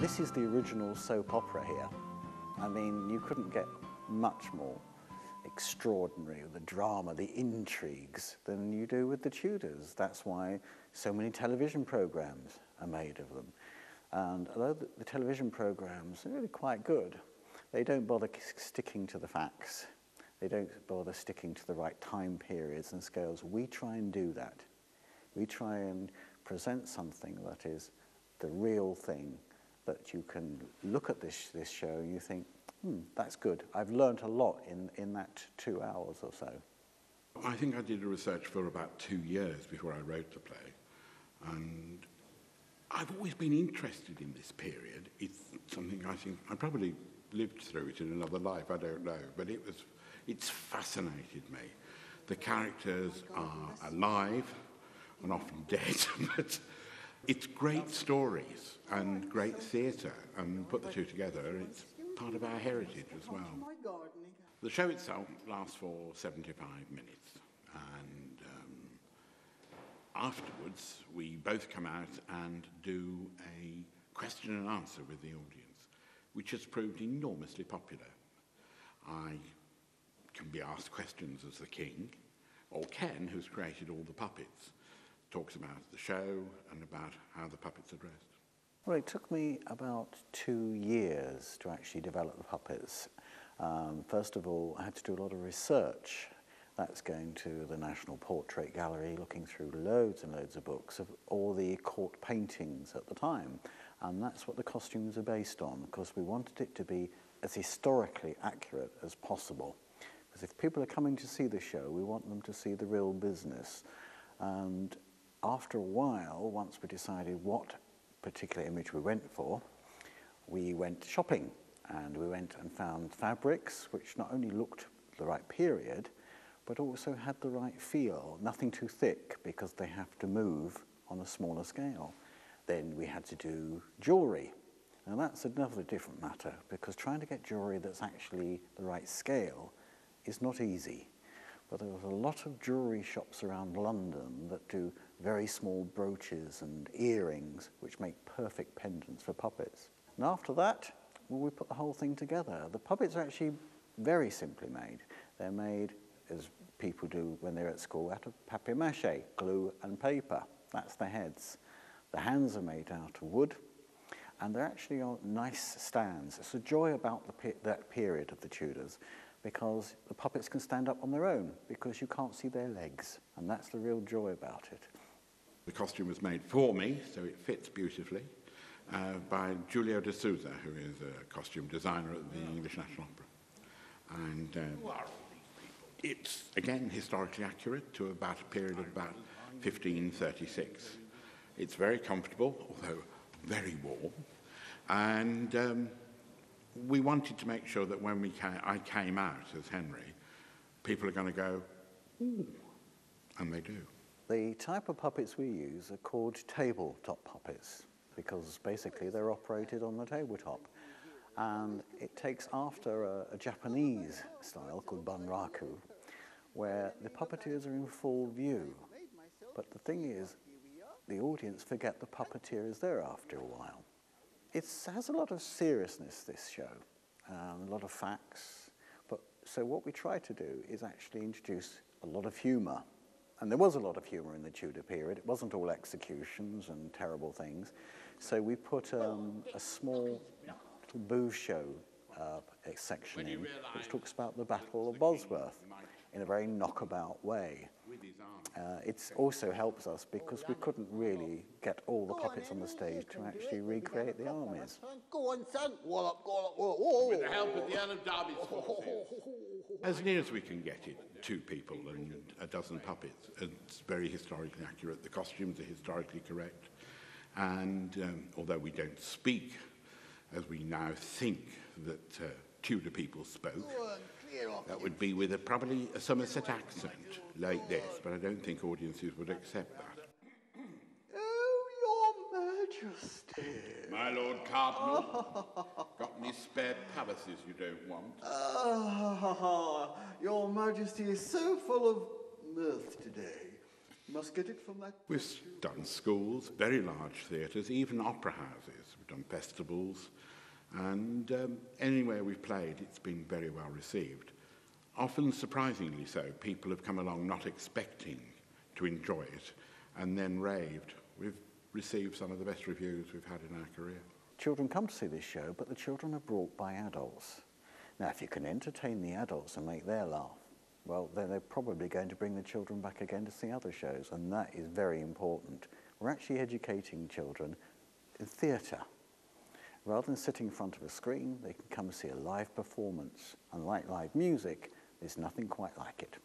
This is the original soap opera here. I mean, you couldn't get much more extraordinary, the drama, the intrigues, than you do with the Tudors. That's why so many television programs are made of them. And although the television programs are really quite good, they don't bother sticking to the facts. They don't bother sticking to the right time periods and scales. We try and do that. We try and present something that is the real thing, that you can look at this show and you think, that's good. I've learnt a lot in that 2 hours or so. I think I did a research for about 2 years before I wrote the play. And I've always been interested in this period. It's something I think I probably lived through it in another life, I don't know, but it's fascinated me. The characters are alive and often dead, but it's great stories and great theatre, and put the two together, it's part of our heritage as well. The show itself lasts for 75 minutes, and afterwards we both come out and do a question and answer with the audience, which has proved enormously popular. I can be asked questions as the king, or Ken, who's created all the puppets, talks about the show and about how the puppets are dressed. Well, it took me about 2 years to actually develop the puppets. First of all, I had to do a lot of research. That's going to the National Portrait Gallery, looking through loads and loads of books of all the court paintings at the time. And that's what the costumes are based on, because we wanted it to be as historically accurate as possible. Because if people are coming to see the show, we want them to see the real business. And after a while, once we decided what particular image we went for, we went shopping, and we went and found fabrics which not only looked the right period, but also had the right feel, nothing too thick, because they have to move on a smaller scale. Then we had to do jewellery, and that's another different matter, because trying to get jewellery that's actually the right scale is not easy. But there was a lot of jewellery shops around London that do very small brooches and earrings, which make perfect pendants for puppets. And after that, well, we put the whole thing together. The puppets are actually very simply made. They're made, as people do when they're at school, out of papier-mâché, glue and paper. That's the heads. The hands are made out of wood, and they're actually on nice stands. It's a joy about that period of the Tudors, because the puppets can stand up on their own, because you can't see their legs, and that's the real joy about it. The costume was made for me, so it fits beautifully, by Giulio de Souza, who is a costume designer at the English National Opera. And it's, again, historically accurate to about a period of about 1536. It's very comfortable, although very warm, and we wanted to make sure that when I came out as Henry, people are going to go, ooh, and they do. The type of puppets we use are called tabletop puppets, because basically they're operated on the tabletop. And it takes after a Japanese style called bunraku, where the puppeteers are in full view. But the thing is, the audience forget the puppeteer is there after a while. It has a lot of seriousness, this show, a lot of facts. So what we try to do is actually introduce a lot of humour. And there was a lot of humour in the Tudor period. It wasn't all executions and terrible things. So we put a small little booze show section in, which talks about the Battle of Bosworth in a very knockabout way. It also helps us because we couldn't really get all the puppets on the stage to actually recreate the armies. Go on, son. With the help of the Earl of Derby's forces. As near as we can get it, 2 people and a dozen puppets. It's very historically accurate. The costumes are historically correct. And although we don't speak as we now think that Tudor people spoke, that would be with probably a Somerset accent like this, but I don't think audiences would accept that. Oh, Your Majesty. My Lord Cardinal, got any spare palaces you don't want? Your Majesty is so full of mirth today. Must get it from that. We've done schools, very large theatres, even opera houses. We've done festivals, and anywhere we've played, it's been very well received. Often, surprisingly so, people have come along not expecting to enjoy it and then raved. We've received some of the best reviews we've had in our career. Children come to see this show, but the children are brought by adults. Now, if you can entertain the adults and make their laugh, well, then they're probably going to bring the children back again to see other shows, and that is very important. We're actually educating children in theatre. Rather than sitting in front of a screen, they can come see a live performance. And like live music, there's nothing quite like it.